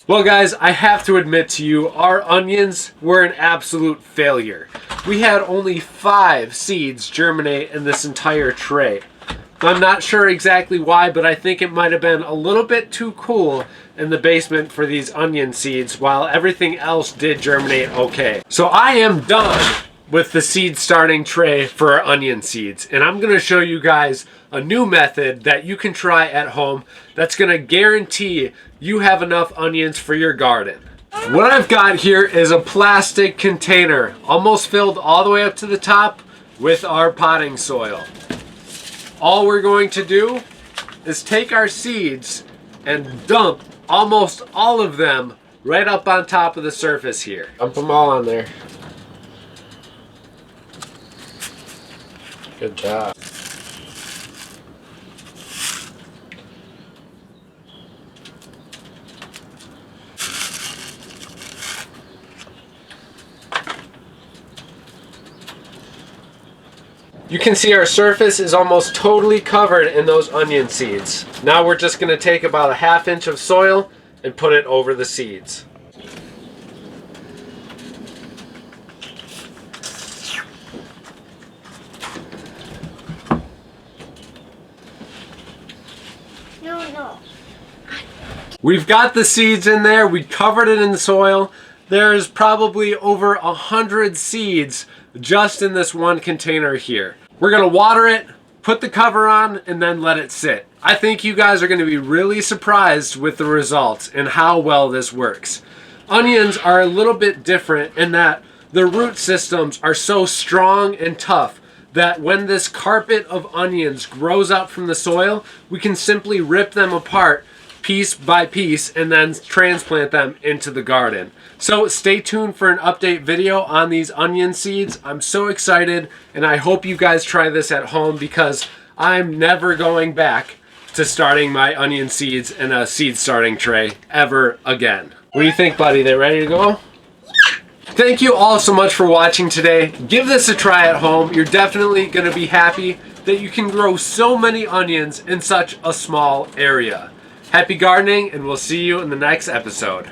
Well guys, I have to admit to you, our onions were an absolute failure. We had only 5 seeds germinate in this entire tray. I'm not sure exactly why, but I think it might have been a little bit too cool in the basement for these onion seeds, while everything else did germinate okay. So I am done with the seed starting tray for our onion seeds, and I'm going to show you guys a new method that you can try at home that's going to guarantee you have enough onions for your garden. What I've got here is a plastic container almost filled all the way up to the top with our potting soil. All we're going to do is take our seeds and dump almost all of them right up on top of the surface here. Dump them all on there. Good job. You can see our surface is almost totally covered in those onion seeds. Now we're just going to take about a ½ inch of soil and put it over the seeds. No. We've got the seeds in there. We covered it in the soil. There's probably over 100 seeds just in this one container here. We're gonna water it, put the cover on, and then let it sit. I think you guys are gonna be really surprised with the results and how well this works. Onions are a little bit different in that the root systems are so strong and tough that when this carpet of onions grows up from the soil, we can simply rip them apart piece by piece and then transplant them into the garden. So stay tuned for an update video on these onion seeds. I'm so excited, and I hope you guys try this at home because I'm never going back to starting my onion seeds in a seed starting tray ever again. What do you think, buddy? They ready to go? Thank you all so much for watching today. Give this a try at home. You're definitely going to be happy that you can grow so many onions in such a small area. Happy gardening, and we'll see you in the next episode.